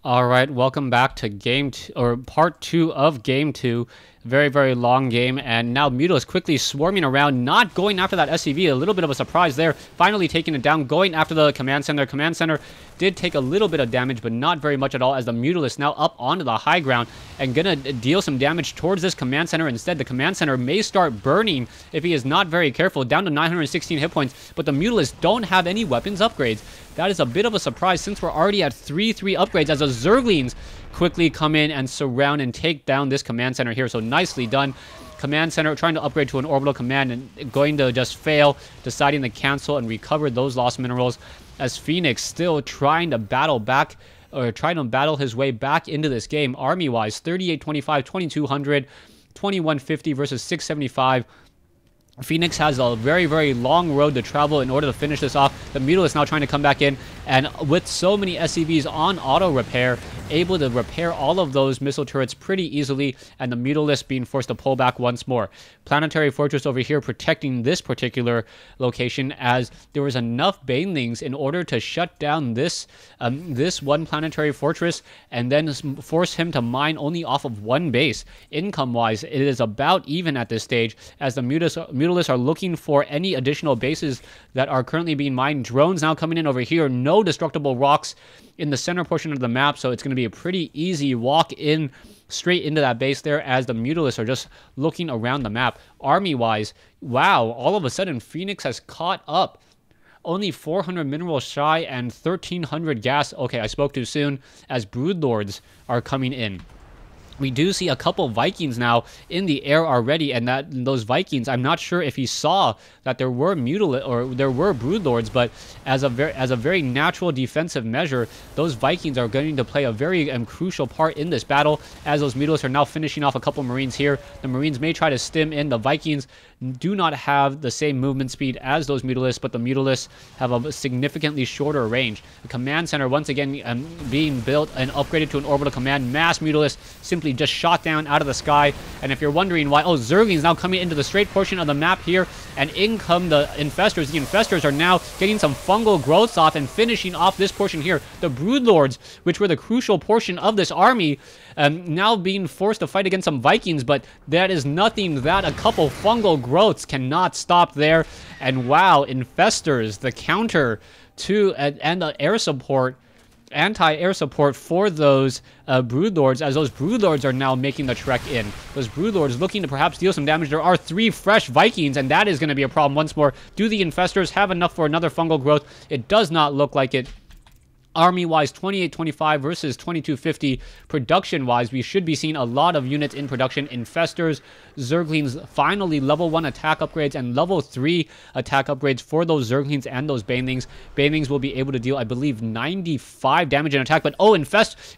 All right, welcome back to part two of game two. Very, very long game, and now Muto is quickly swarming around, not going after that SCV. A little bit of a surprise there. Finally taking it down, going after the command center. Command center did take a little bit of damage, but not very much at all, as the Mutalist now up onto the high ground and gonna deal some damage towards this command center. Instead, the command center may start burning if he is not very careful, down to 916 hit points, but the Mutalists don't have any weapons upgrades. That is a bit of a surprise since we're already at 3-3 upgrades, as the Zerglings quickly come in and surround and take down this command center here. So nicely done. Command center trying to upgrade to an orbital command and going to just fail, deciding to cancel and recover those lost minerals, as Fenix still trying to battle back, or trying to battle his way back into this game. Army-wise, 3825, 2200, 2150 versus 675. Fenix has a very, very long road to travel in order to finish this off. The Mutalist now trying to come back in, and with so many SCVs on auto repair, able to repair all of those missile turrets pretty easily, and the Mutalist being forced to pull back once more. Planetary Fortress over here protecting this particular location, as there was enough banelings in order to shut down this one Planetary Fortress and then force him to mine only off of one base. Income-wise, it is about even at this stage, as the Mutalists are looking for any additional bases that are currently being mined. Drones now coming in over here. No destructible rocks in the center portion of the map, so it's going to be a pretty easy walk in straight into that base there, as the Mutalists are just looking around the map. Army-wise, wow, all of a sudden Fenix has caught up. Only 400 minerals shy and 1,300 gas. Okay, I spoke too soon, as Broodlords are coming in. We do see a couple Vikings now in the air already, and those Vikings, I'm not sure if he saw that there were Broodlords, but as a very natural defensive measure, those Vikings are going to play a very crucial part in this battle, as those Mutalists are now finishing off a couple Marines here. The Marines may try to stim in. The Vikings do not have the same movement speed as those Mutalists, but the Mutalists have a significantly shorter range. The command center once again being built and upgraded to an orbital command. Mass Mutalists simply just shot down out of the sky. And if you're wondering why, Zerglings now coming into the straight portion of the map here, and in come the Infestors. The Infestors are now getting some fungal growths off and finishing off this portion here. The Broodlords, which were the crucial portion of this army, now being forced to fight against some Vikings, but that is nothing that a couple fungal growths cannot stop there. And wow, Infestors, the counter to and the air support, anti-air support for those Broodlords, as those Broodlords are now making the trek in. Those Broodlords looking to perhaps deal some damage. There are 3 fresh Vikings, and that is going to be a problem once more. Do the Infestors have enough for another fungal growth? It does not look like it. Army-wise, 2825 versus 2250. Production-wise, we should be seeing a lot of units in production. Infestors, Zerglings, finally level 1 attack upgrades and level 3 attack upgrades for those Zerglings and those Banelings. Banelings will be able to deal, I believe, 95 damage in attack. But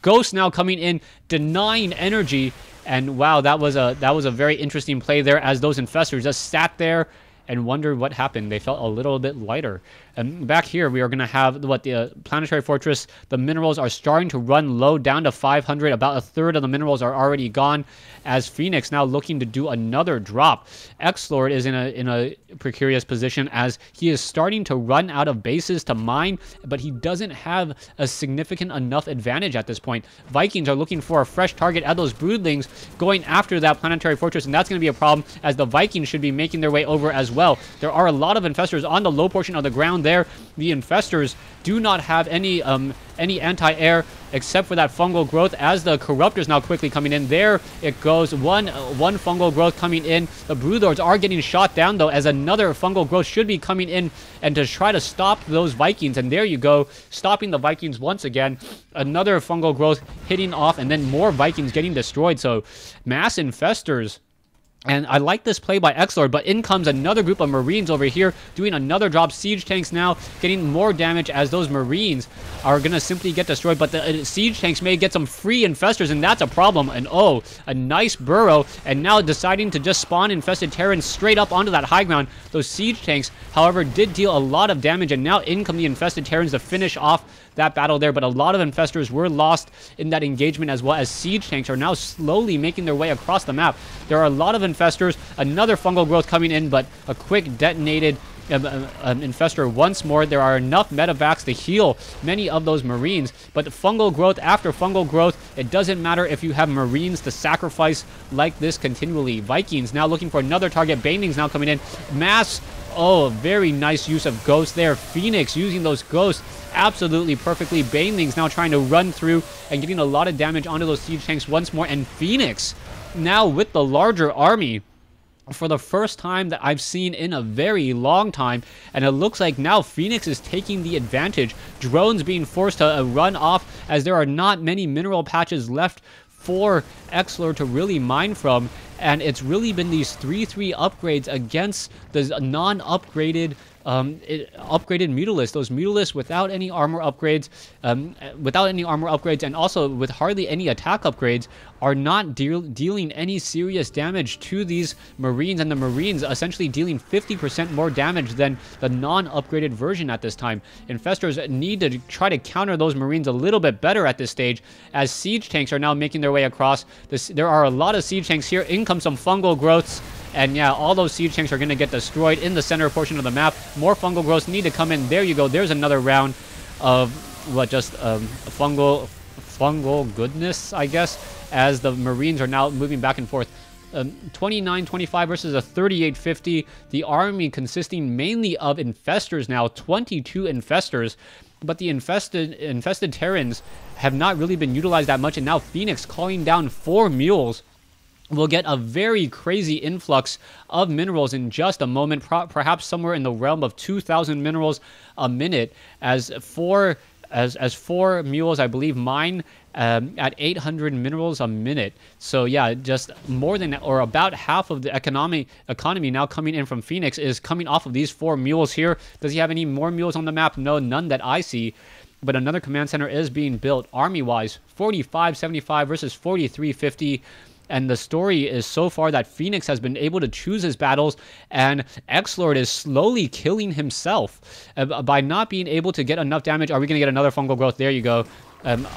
Ghost now coming in, denying energy. And wow, that was a very interesting play there, as those Infestors just sat there and wondered what happened. They felt a little bit lighter. And back here, we are going to have the Planetary Fortress. The minerals are starting to run low, down to 500. About a third of the minerals are already gone, as Fenix now looking to do another drop. XLord is in a precarious position, as he is starting to run out of bases to mine, but he doesn't have a significant enough advantage at this point. Vikings are looking for a fresh target at those Broodlings, going after that Planetary Fortress, and that's going to be a problem, as the Vikings should be making their way over as well. There are a lot of Infestors on the low portion of the ground there. The Infestors do not have any anti-air except for that fungal growth, as the Corruptors now quickly coming in. There it goes, one fungal growth coming in. The Broodlords are getting shot down, though, as another fungal growth should be coming in and to try to stop those Vikings. And there you go, stopping the Vikings once again. Another fungal growth hitting off, and then more Vikings getting destroyed. So mass Infestors. And I like this play by XLord, but in comes another group of Marines over here, doing another drop. Siege tanks now getting more damage, as those Marines are going to simply get destroyed. But the siege tanks may get some free Infestors, and that's a problem. And a nice burrow, and now deciding to just spawn infested Terran straight up onto that high ground. Those siege tanks, however, did deal a lot of damage, and now in come the infested Terrans to finish off that battle there. But a lot of Infestors were lost in that engagement, as well as siege tanks are now slowly making their way across the map. There are a lot of Infestors, another fungal growth coming in, but a quick detonated Infestor once more. There are enough medevacs to heal many of those Marines, but fungal growth after fungal growth, it doesn't matter if you have Marines to sacrifice like this continually. Vikings now looking for another target. Banelings now coming in. Mass, oh, very nice use of ghosts there. Fenix using those ghosts absolutely perfectly. Banelings now trying to run through and getting a lot of damage onto those siege tanks once more. And Fenix now with the larger army for the first time that I've seen in a very long time, and it looks like now Fenix is taking the advantage. Drones being forced to run off as there are not many mineral patches left for XLord to really mine from, and it's really been these 3-3 upgrades against the non-upgraded upgraded Mutalisks. Those Mutalisks without any armor upgrades, and also with hardly any attack upgrades, are not dealing any serious damage to these Marines, and the Marines essentially dealing 50% more damage than the non-upgraded version at this time. Infestors need to try to counter those Marines a little bit better at this stage, as siege tanks are now making their way across. There are a lot of siege tanks here. In comes some fungal growths. And yeah, all those siege tanks are going to get destroyed in the center portion of the map. More fungal growths need to come in. There you go. There's another round of fungal goodness, I guess, as the Marines are now moving back and forth. 29-25 versus a 38-50. The army consisting mainly of infestors now, 22 infestors. But the infested Terrans have not really been utilized that much. And now Fenix calling down 4 mules. We'll get a very crazy influx of minerals in just a moment, perhaps somewhere in the realm of 2,000 minerals a minute, as four mules, I believe, mine at 800 minerals a minute. So yeah, just more than, or about half of the economy now coming in from Fenix is coming off of these 4 mules here. Does he have any more mules on the map? No, none that I see. But another command center is being built army-wise. 45-75 versus 43-50. And the story is so far that Fenix has been able to choose his battles, and XLord is slowly killing himself by not being able to get enough damage. Are we going to get another fungal growth? There you go.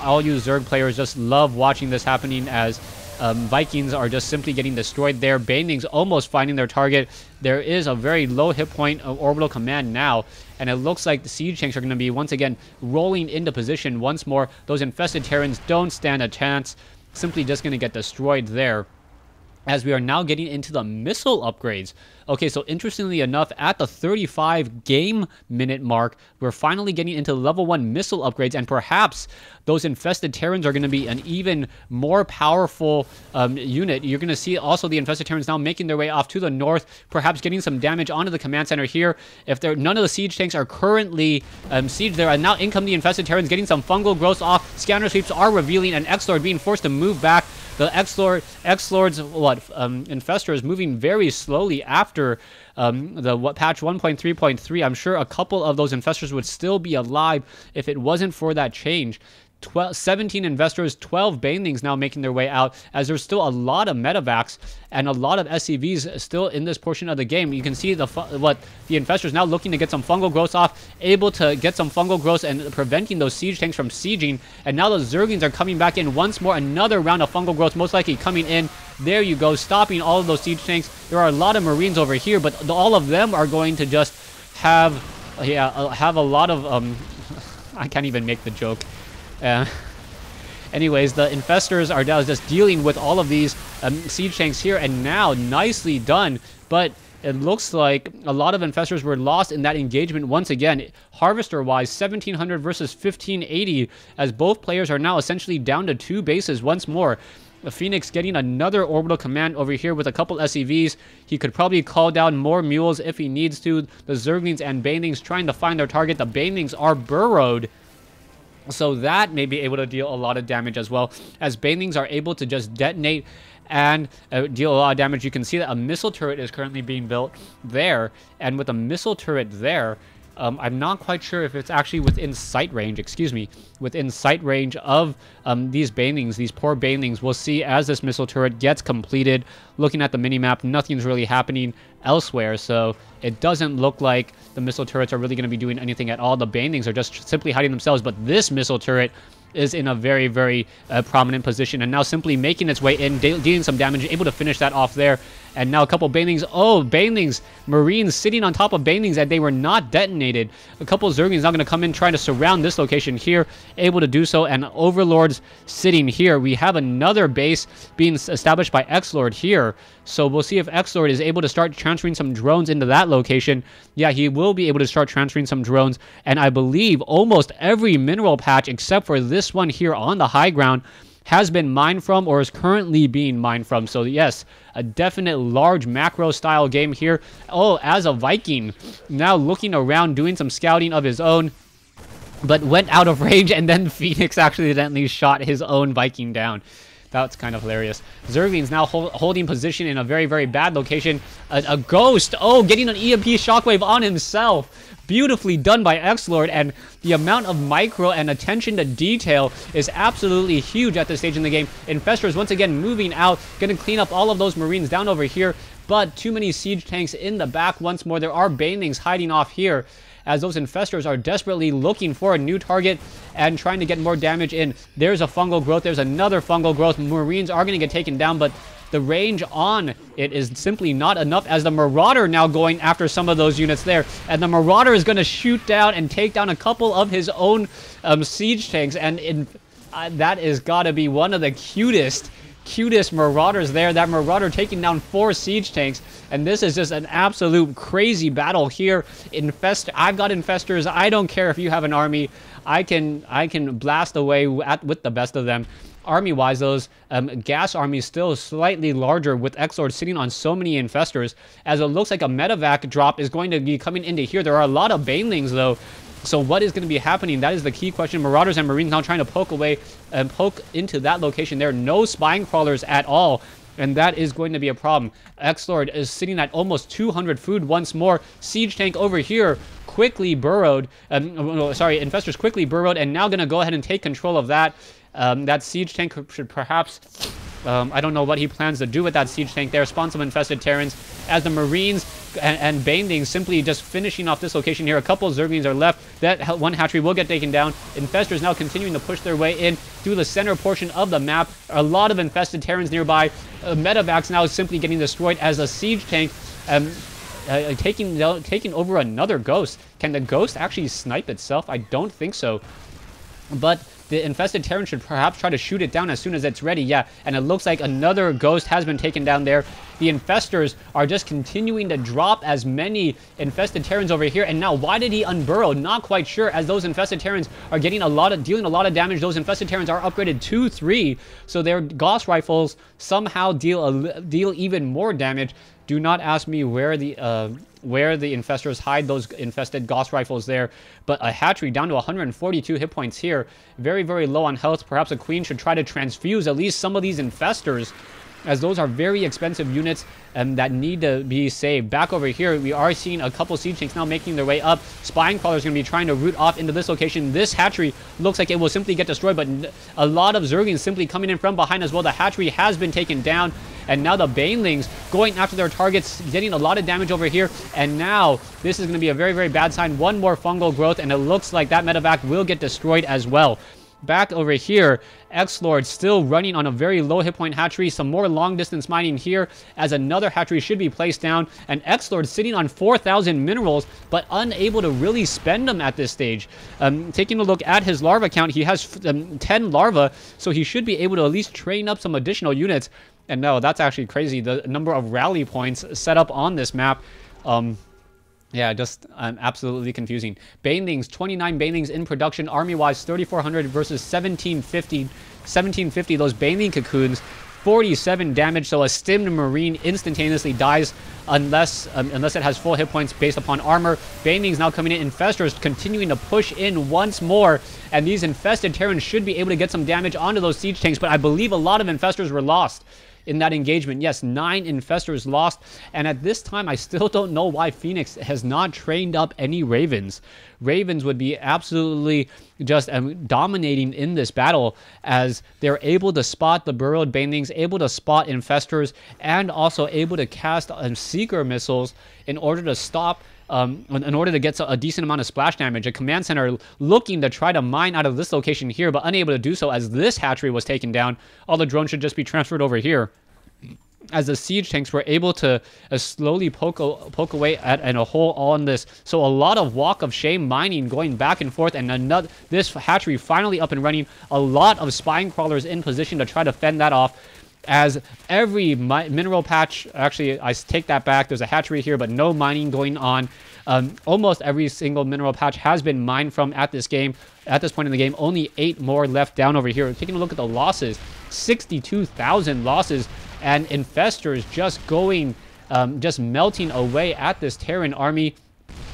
All you Zerg players just love watching this happening, as Vikings are just simply getting destroyed there. Banelings almost finding their target. There is a very low hit point of orbital command now, and it looks like the siege tanks are going to be once again rolling into position once more. Those infested Terrans don't stand a chance. Simply just going to get destroyed there, as we are now getting into the missile upgrades. Okay, so interestingly enough, at the 35 game minute mark, we're finally getting into level 1 missile upgrades, and perhaps those infested Terrans are going to be an even more powerful unit. You're going to see also the infested Terrans now making their way off to the north, perhaps getting some damage onto the command center here. If none of the siege tanks are currently sieged there, and now in come the infested Terrans getting some fungal growths off. Scanner sweeps are revealing, and XLord being forced to move back. The XLord's infestor is moving very slowly after patch 1.3.3. I'm sure a couple of those infestors would still be alive if it wasn't for that change. 17 investors, 12 banelings now making their way out, as there's still a lot of medevacs and a lot of SCVs still in this portion of the game. You can see the infestors now looking to get some fungal growths off, able to get some fungal growths and preventing those siege tanks from sieging. And now the Zerglings are coming back in once more. Another round of fungal growth most likely coming in. There you go, stopping all of those siege tanks. There are a lot of Marines over here, but all of them are going to just have a lot of I can't even make the joke. Anyways, the infestors are now just dealing with all of these siege tanks here, and now nicely done. But it looks like a lot of infestors were lost in that engagement once again. Harvester-wise, 1,700 versus 1,580, as both players are now essentially down to 2 bases once more. Fenix getting another orbital command over here with a couple SCVs. He could probably call down more mules if he needs to. The Zerglings and Banelings trying to find their target. The Banelings are burrowed, so that may be able to deal a lot of damage as well, as Banelings are able to just detonate and deal a lot of damage. You can see that a missile turret is currently being built there, and with a missile turret there, I'm not quite sure if it's actually within sight range, within sight range of these Banelings, these poor Banelings. We'll see as this missile turret gets completed. Looking at the minimap, nothing's really happening elsewhere, so it doesn't look like the missile turrets are really going to be doing anything at all. The Banelings are just simply hiding themselves, but this missile turret is in a very, very prominent position, and now simply making its way in, dealing some damage, able to finish that off there. And now a couple Banelings. Oh, Banelings. Marines sitting on top of Banelings, and they were not detonated. A couple Zerglings now going to come in, trying to surround this location here. Able to do so, and Overlords sitting here. We have another base being established by XLord here. So we'll see if XLord is able to start transferring some drones into that location. Yeah, he will be able to start transferring some drones. And I believe almost every mineral patch, except for this one here on the high ground, has been mined from or is currently being mined from. So yes, a definite large macro style game here. Oh, as a Viking, now looking around, doing some scouting of his own, but went out of range, and then Fenix accidentally shot his own Viking down. That's kind of hilarious. Zerglings now holding position in a very, very bad location. A ghost, oh, getting an EMP shockwave on himself. Beautifully done by XLord, and the amount of micro and attention to detail is absolutely huge at this stage in the game. Infestors once again moving out, going to clean up all of those Marines down over here, but too many siege tanks in the back once more. There are Banelings hiding off here, as those Infestors are desperately looking for a new target and trying to get more damage in. There's a fungal growth. There's another fungal growth. Marines are going to get taken down, but the range on it is simply not enough, as the Marauder now going after some of those units there. And the Marauder is going to shoot down and take down a couple of his own siege tanks. And that is got to be one of the cutest Marauders there. That Marauder taking down 4 siege tanks. And this is just an absolute crazy battle here. I've got Infestors. I don't care if you have an army. I can blast away with the best of them. Army-wise, those gas armies still slightly larger, with XLord sitting on so many Infestors, as it looks like a medevac drop is going to be coming into here. There are a lot of Banelings, though. So what is going to be happening? That is the key question. Marauders and Marines now trying to poke away and poke into that location. There are no spine crawlers at all, and that is going to be a problem. XLord is sitting at almost 200 food once more. Siege tank over here quickly burrowed. Infestors quickly burrowed, and now going to go ahead and take control of that. That siege tank should perhaps, I don't know what he plans to do with that siege tank there. Spawn some infested Terrans, as the Marines and Banelings simply just finishing off this location here. A couple of Zerglings are left. That one hatchery will get taken down. Infestors now continuing to push their way in through the center portion of the map. A lot of infested Terrans nearby. Medevacs now simply getting destroyed, as a siege tank taking over another ghost. Can the ghost actually snipe itself? I don't think so. But the infested Terran should perhaps try to shoot it down as soon as it's ready. Yeah, and it looks like another ghost has been taken down there. The Infestors are just continuing to drop as many infested Terrans over here. And now, why did he unburrow? Not quite sure, as those infested Terrans are dealing a lot of damage. Those infested Terrans are upgraded to 3, so their Gauss rifles somehow deal even more damage. Do not ask me where the Infestors hide those infested Gauss rifles there. But a hatchery down to 142 hit points here. Very, very low on health. Perhaps a Queen should try to transfuse at least some of these Infestors, as those are very expensive units that need to be saved. Back over here, we are seeing a couple siege tanks now making their way up. Spine crawlers going to be trying to root off into this location. This hatchery looks like it will simply get destroyed, but a lot of Zerglings simply coming in from behind as well. The hatchery has been taken down, and now the Banelings going after their targets, getting a lot of damage over here. And now this is going to be a very, very bad sign. One more fungal growth, and it looks like that medevac will get destroyed as well. Back over here, XLord still running on a very low hit point hatchery. Some more long distance mining here, as another hatchery should be placed down. And XLord sitting on 4,000 minerals, but unable to really spend them at this stage. Taking a look at his larva count, he has 10 larvae, so he should be able to at least train up some additional units. And no, that's actually crazy, the number of rally points set up on this map. Yeah, just absolutely confusing. Banelings, 29 Banelings in production. Army-wise, 3,400 versus 1,750. 1,750, those Baneling cocoons, 47 damage. So a stimmed Marine instantaneously dies unless it has full hit points based upon armor. Banelings now coming in. Infestors continuing to push in once more. And these infested Terrans should be able to get some damage onto those siege tanks. But I believe a lot of Infestors were lost in that engagement. Yes, 9 Infestors lost. And at this time, I still don't know why Fenix has not trained up any Ravens. Ravens would be absolutely just dominating in this battle, as they're able to spot the burrowed Banelings, able to spot Infestors, and also able to cast Seeker missiles in order to stop in order to get a decent amount of splash damage. A command center looking to try to mine out of this location here, but unable to do so as this hatchery was taken down. All the drones should just be transferred over here, as the siege tanks were able to slowly poke away at a hole on this. So a lot of walk of shame mining going back and forth, and this hatchery finally up and running. A lot of spine crawlers in position to try to fend that off, as every mineral patch, actually I take that back, there's a hatchery here but no mining going on. Almost every single mineral patch has been mined from at this point in the game. Only 8 more left down over here. Taking a look at the losses, 62,000 losses, and infestors just going, just melting away at this Terran army.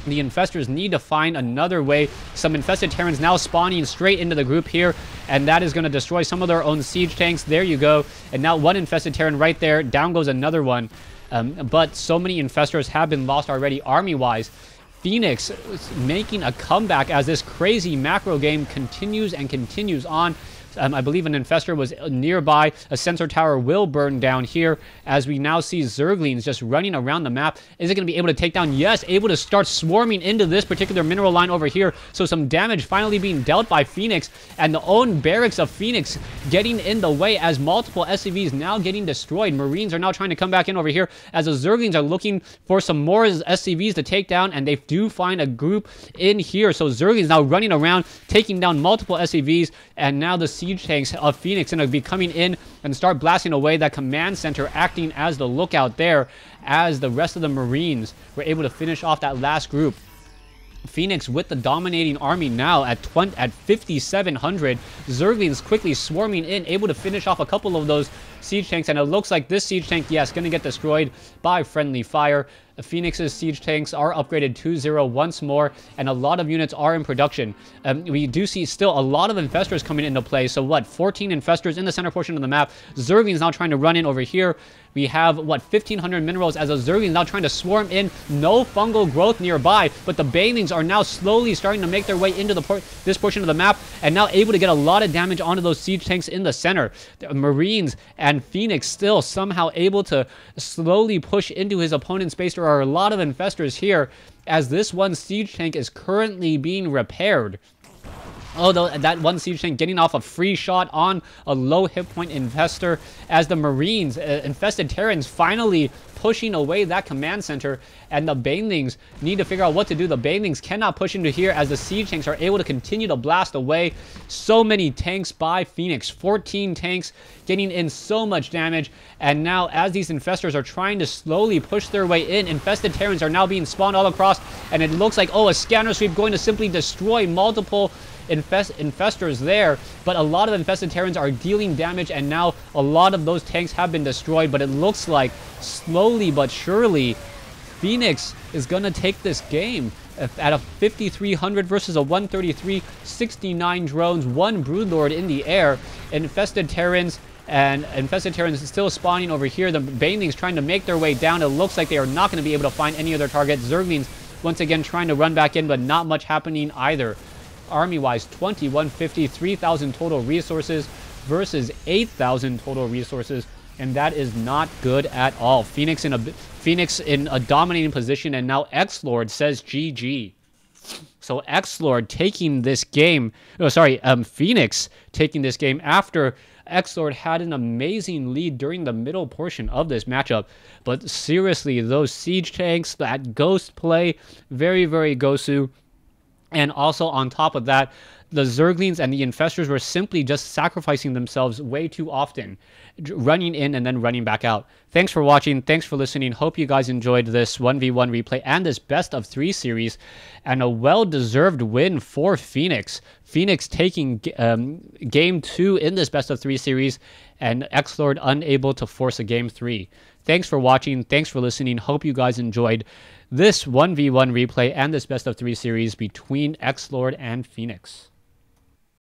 The infestors need to find another way. Some infested Terrans now spawning straight into the group here, and that is going to destroy some of their own siege tanks. There you go. And now one infested Terran right there. Down goes another one. But so many infestors have been lost already army-wise. Fenix making a comeback as this crazy macro game continues and continues on. I believe an infestor was nearby. A sensor tower will burn down here, as we now see Zerglings just running around the map. Is it going to be able to take down? Yes, able to start swarming into this particular mineral line over here. So some damage finally being dealt by Fenix, and the own barracks of Fenix getting in the way as multiple SCVs now getting destroyed. Marines are now trying to come back in over here, as the Zerglings are looking for some more SCVs to take down, and they do find a group in here. So Zerglings now running around, taking down multiple SCVs, and now the siege tanks of Fenix going to be coming in and start blasting away that command center, acting as the lookout there, as the rest of the Marines were able to finish off that last group. Fenix with the dominating army now at 5,700. Zerglings quickly swarming in, able to finish off a couple of those siege tanks, and it looks like this siege tank, yes, going to get destroyed by friendly fire. Phoenix's siege tanks are upgraded 2-0 once more, and a lot of units are in production. We do see still a lot of infestors coming into play. So what, 14 infestors in the center portion of the map. Zerglings now trying to run in over here. We have, what, 1,500 minerals as a Zerglings now trying to swarm in. No fungal growth nearby, but the Banelings are now slowly starting to make their way into this portion of the map, and now able to get a lot of damage onto those siege tanks in the center. The Marines and Fenix still somehow able to slowly push into his opponent's base. There are a lot of infestors here, as this one siege tank is currently being repaired. Although that one siege tank getting off a free shot on a low hit point infestor, as the Marines, infested Terrans, finally pushing away that command center, and the Banelings need to figure out what to do. The Banelings cannot push into here, as the siege tanks are able to continue to blast away. So many tanks by Fenix, 14 tanks getting in so much damage, and now as these infestors are trying to slowly push their way in, infested Terrans are now being spawned all across, and it looks like, oh, a scanner sweep going to simply destroy multiple infestors there, but a lot of infested Terrans are dealing damage, and now a lot of those tanks have been destroyed. But it looks like slowly but surely Fenix is gonna take this game at a 5,300 versus a 133. 69 drones, 1 Broodlord in the air. Infested Terrans still spawning over here. The Banelings trying to make their way down. It looks like they are not going to be able to find any other targets. Zerglings once again trying to run back in, but not much happening either. Army-wise, 2,150, 3,000 total resources versus 8,000 total resources, and that is not good at all. Fenix in a dominating position, and now XLord says GG. So XLord taking this game. Oh, sorry, Fenix taking this game after XLord had an amazing lead during the middle portion of this matchup. But seriously, those siege tanks, that ghost play, very, very Gosu. And also on top of that, the Zerglings and the infestors were simply just sacrificing themselves way too often, running in and then running back out. Thanks for watching. Thanks for listening. Hope you guys enjoyed this 1v1 replay and this best of 3 series, and a well-deserved win for Fenix. Fenix taking game 2 in this best of 3 series, and XLord unable to force a game 3. Thanks for watching. Thanks for listening. Hope you guys enjoyed this 1v1 replay and this best of 3 series between XLord and Fenix.